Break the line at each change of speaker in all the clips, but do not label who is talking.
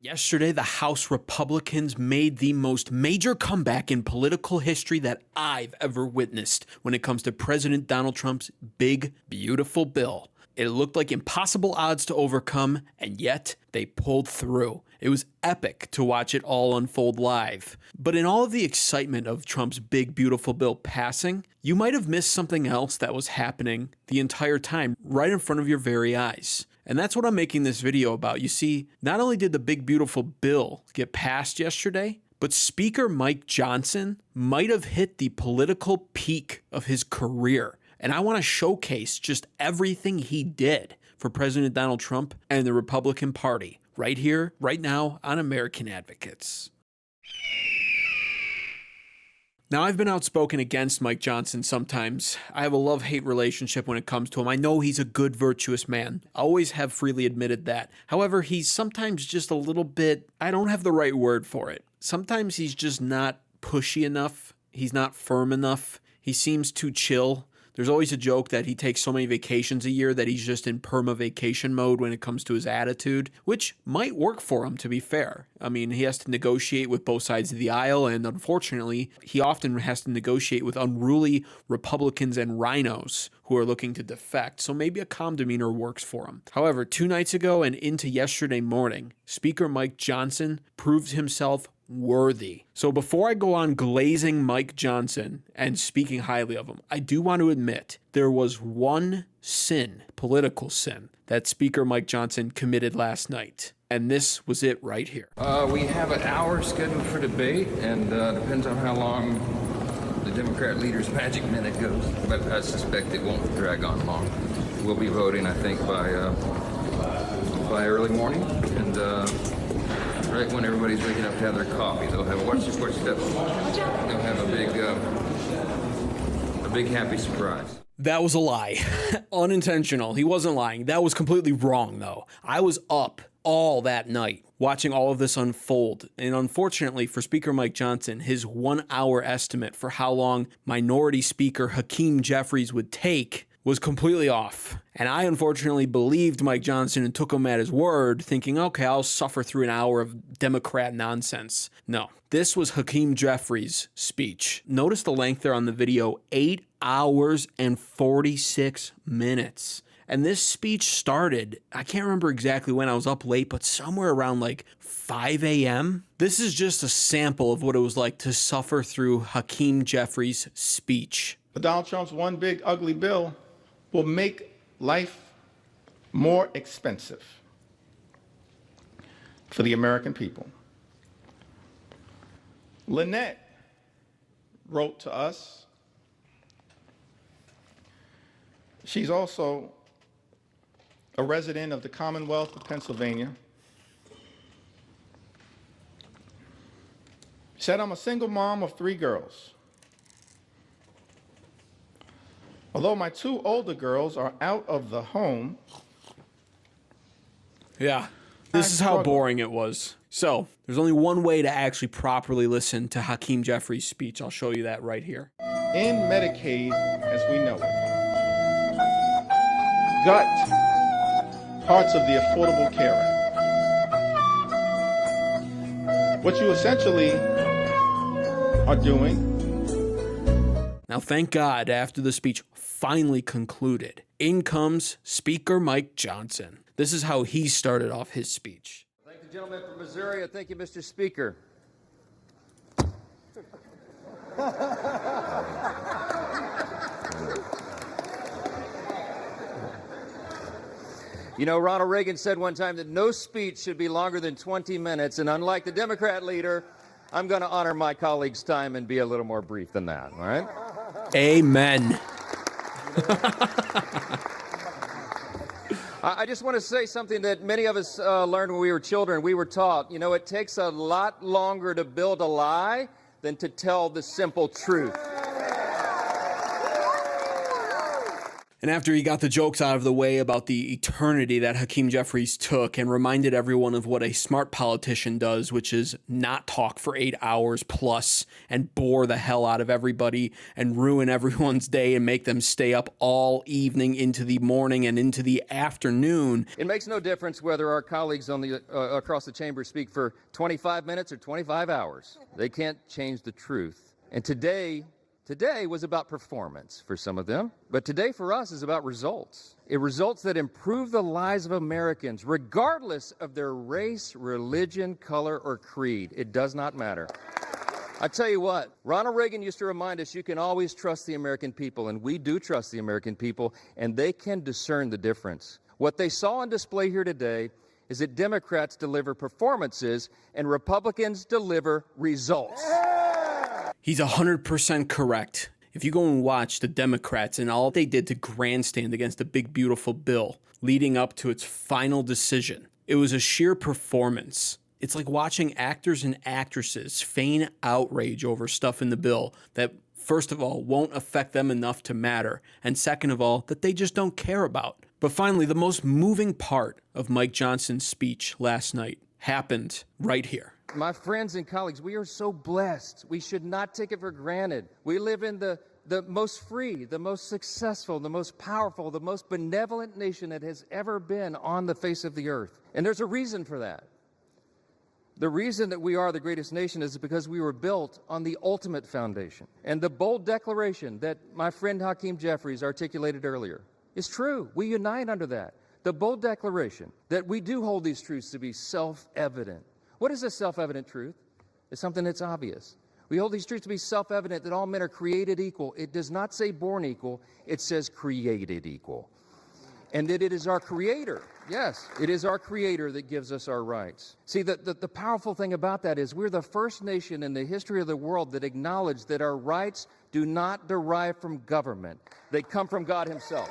Yesterday, the House Republicans made the most major comeback in political history that I've ever witnessed when it comes to President Donald Trump's big, beautiful bill. It looked like impossible odds to overcome, and yet they pulled through. It was epic to watch it all unfold live. But in all of the excitement of Trump's big, beautiful bill passing, you might have missed something else that was happening the entire time, right in front of your very eyes. And that's what I'm making this video about. You see, not only did the big, beautiful bill get passed yesterday, but Speaker Mike Johnson might have hit the political peak of his career. And I want to showcase just everything he did for President Donald Trump and the Republican Party right here, right now on American Advocates. Now, I've been outspoken against Mike Johnson sometimes. I have a love-hate relationship when it comes to him. I know he's a good, virtuous man. I always have freely admitted that. However, he's sometimes just a little bit, I don't have the right word for it. Sometimes he's just not pushy enough. He's not firm enough. He seems too chill. There's always a joke that he takes so many vacations a year that he's just in perma-vacation mode when it comes to his attitude, which might work for him, to be fair. I mean, he has to negotiate with both sides of the aisle, and unfortunately, he often has to negotiate with unruly Republicans and rhinos who are looking to defect, so maybe a calm demeanor works for him. However, 2 nights ago and into yesterday morning, Speaker Mike Johnson proved himself worthy. So before I go on glazing Mike Johnson and speaking highly of him, I do want to admit there was one sin, political sin, that Speaker Mike Johnson committed last night. And this was it right here.
We have an hour scheduled for debate, and depends on how long the Democrat leader's magic minute goes. But I suspect it won't drag on long. We'll be voting, I think, by early morning, and right when everybody's waking up to have their coffee, they'll have watch your steps. They'll have a big happy surprise.
That was a lie. Unintentional. He wasn't lying. That was completely wrong, though. I was up all that night watching all of this unfold. And unfortunately for Speaker Mike Johnson, his 1 hour estimate for how long Minority Speaker Hakeem Jeffries would take was completely off. And I unfortunately believed Mike Johnson and took him at his word, thinking, okay, I'll suffer through an hour of Democrat nonsense. No, this was Hakeem Jeffries' speech. Notice the length there on the video, 8 hours and 46 minutes. And this speech started, I can't remember exactly when, I was up late, but somewhere around like 5 a.m. This is just a sample of what it was like to suffer through Hakeem Jeffries' speech.
But Donald Trump's one big ugly bill will make life more expensive for the American people. Lynette wrote to us. She's also a resident of the Commonwealth of Pennsylvania. She said, I'm a single mom of 3 girls. Although my 2 older girls are out of the home.
Yeah, this is how boring it was. So, there's only one way to actually properly listen to Hakeem Jeffries' speech. I'll show you that right here.
In Medicaid, as we know it, gut parts of the Affordable Care Act. What you essentially are doing.
Now, thank God, after the speech finally concluded, in comes Speaker Mike Johnson. This is how he started off his speech.
Thank the gentleman from Missouri. Thank you, Mr. Speaker. You know, Ronald Reagan said one time that no speech should be longer than 20 minutes, and unlike the Democrat leader, I'm going to honor my colleague's time and be a little more brief than that, all right?
Amen.
I just want to say something that many of us learned when we were children. We were taught, you know, it takes a lot longer to build a lie than to tell the simple truth.
And after he got the jokes out of the way about the eternity that Hakeem Jeffries took and reminded everyone of what a smart politician does, which is not talk for 8 hours plus and bore the hell out of everybody and ruin everyone's day and make them stay up all evening into the morning and into the afternoon.
It makes no difference whether our colleagues on the across the chamber speak for 25 minutes or 25 hours. They can't change the truth. And today was about performance for some of them, but today for us is about results. Results that improve the lives of Americans, regardless of their race, religion, color, or creed. It does not matter. I tell you what, Ronald Reagan used to remind us you can always trust the American people, and we do trust the American people, and they can discern the difference. What they saw on display here today is that Democrats deliver performances and Republicans deliver results.
He's 100% correct. If you go and watch the Democrats and all they did to grandstand against the big, beautiful bill leading up to its final decision, it was a sheer performance. It's like watching actors and actresses feign outrage over stuff in the bill that, first of all, won't affect them enough to matter, and second of all, that they just don't care about. But finally, the most moving part of Mike Johnson's speech last night happened right here.
My friends and colleagues, we are so blessed. We should not take it for granted. We live in the most free, the most successful, the most powerful, the most benevolent nation that has ever been on the face of the earth. And there's a reason for that. The reason that we are the greatest nation is because we were built on the ultimate foundation. And the bold declaration that my friend Hakeem Jeffries articulated earlier is true. We unite under that. The bold declaration that we do hold these truths to be self-evident. What is a self-evident truth? It's something that's obvious. We hold these truths to be self-evident that all men are created equal. It does not say born equal. It says created equal. And that it is our Creator. Yes, it is our Creator that gives us our rights. See, the powerful thing about that is we're the first nation in the history of the world that acknowledged that our rights do not derive from government. They come from God Himself.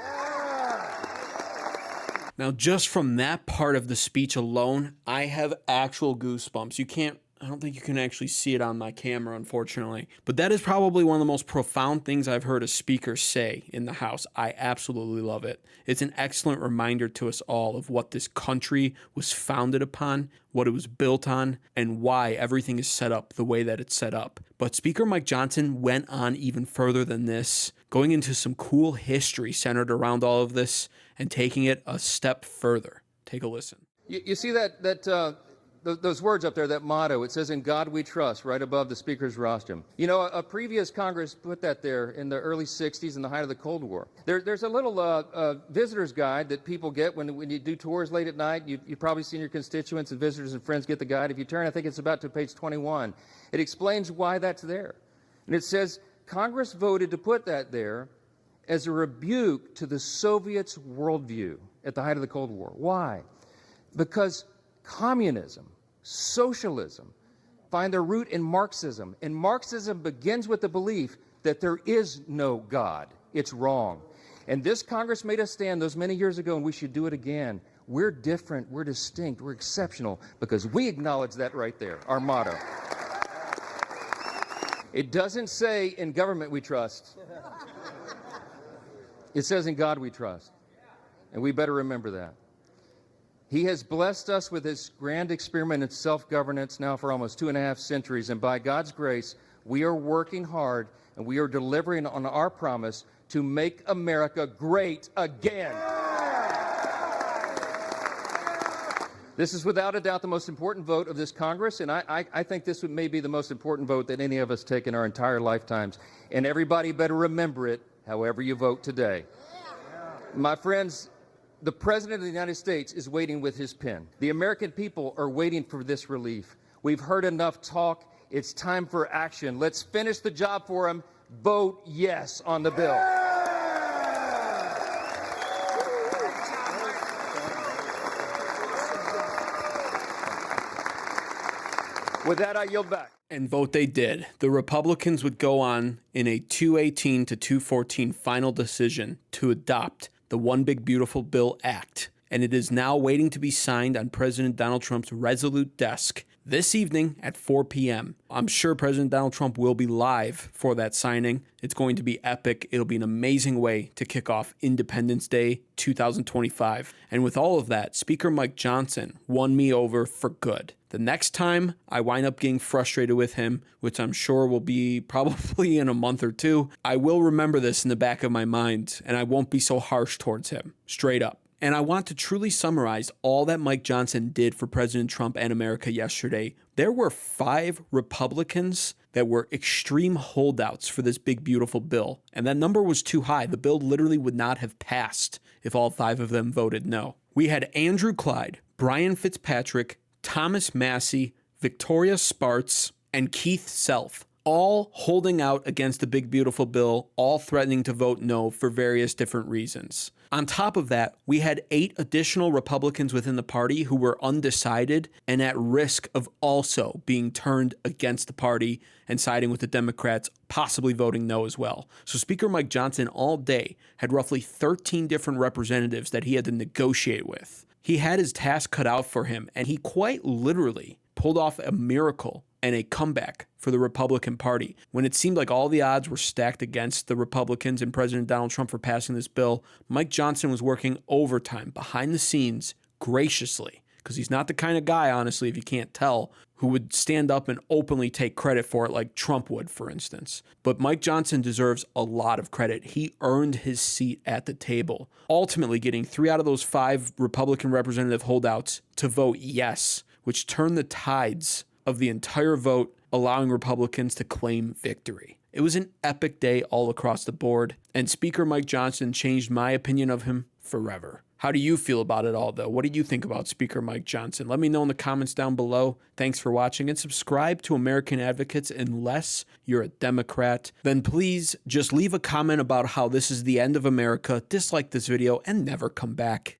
Now, just from that part of the speech alone, I have actual goosebumps. I don't think you can actually see it on my camera, unfortunately. But that is probably one of the most profound things I've heard a speaker say in the House. I absolutely love it. It's an excellent reminder to us all of what this country was founded upon, what it was built on, and why everything is set up the way that it's set up. But Speaker Mike Johnson went on even further than this, going into some cool history centered around all of this and taking it a step further. Take a listen.
You see those words up there, that motto, it says, "In God we trust," right above the Speaker's rostrum. You know, a previous Congress put that there in the early 60s in the height of the Cold War. There's a little visitor's guide that people get when you do tours late at night. You've probably seen your constituents and visitors and friends get the guide. If you turn, I think it's about to page 21. It explains why that's there. And it says, Congress voted to put that there as a rebuke to the Soviets' worldview at the height of the Cold War. Why? Because communism, socialism, find their root in Marxism. And Marxism begins with the belief that there is no God. It's wrong. And this Congress made us stand those many years ago, and we should do it again. We're different, we're distinct, we're exceptional, because we acknowledge that right there, our motto. It doesn't say, "In government we trust." It says, "In God we trust." And we better remember that. He has blessed us with His grand experiment in self-governance now for almost 2.5 centuries. And by God's grace, we are working hard and we are delivering on our promise to make America great again. This is without a doubt the most important vote of this Congress, and I think this may be the most important vote that any of us take in our entire lifetimes. And everybody better remember it, however you vote today. My friends, the President of the United States is waiting with his pen. The American people are waiting for this relief. We've heard enough talk. It's time for action. Let's finish the job for him. Vote yes on the bill. With that, I yield back.
And vote they did. The Republicans would go on in a 218 to 214 final decision to adopt the One Big Beautiful Bill Act. and it is now waiting to be signed on President Donald Trump's resolute desk this evening at 4 p.m. I'm sure President Donald Trump will be live for that signing. It's going to be epic. It'll be an amazing way to kick off Independence Day 2025. And with all of that, Speaker Mike Johnson won me over for good. The next time I wind up getting frustrated with him, which I'm sure will be probably in a month or two, I will remember this in the back of my mind, and I won't be so harsh towards him. Straight up. And I want to truly summarize all that Mike Johnson did for President Trump and America yesterday. There were 5 Republicans that were extreme holdouts for this big, beautiful bill. And that number was too high. The bill literally would not have passed if all 5 of them voted no. We had Andrew Clyde, Brian Fitzpatrick, Thomas Massey, Victoria Spartz, and Keith Self, all holding out against the big, beautiful bill, all threatening to vote no for various different reasons. On top of that, we had 8 additional Republicans within the party who were undecided and at risk of also being turned against the party and siding with the Democrats, possibly voting no as well. So Speaker Mike Johnson all day had roughly 13 different representatives that he had to negotiate with. He had his task cut out for him, and he quite literally pulled off a miracle and a comeback for the Republican Party. When it seemed like all the odds were stacked against the Republicans and President Donald Trump for passing this bill, Mike Johnson was working overtime behind the scenes graciously, because he's not the kind of guy, honestly, if you can't tell, who would stand up and openly take credit for it like Trump would, for instance. But Mike Johnson deserves a lot of credit. He earned his seat at the table, ultimately getting 3 out of those 5 Republican representative holdouts to vote yes, which turned the tides of the entire vote, allowing Republicans to claim victory. It was an epic day all across the board, and Speaker Mike Johnson changed my opinion of him forever. How do you feel about it all, though? What do you think about Speaker Mike Johnson? Let me know in the comments down below. Thanks for watching, and subscribe to American Advocates unless you're a Democrat. Then please just leave a comment about how this is the end of America, dislike this video, and never come back.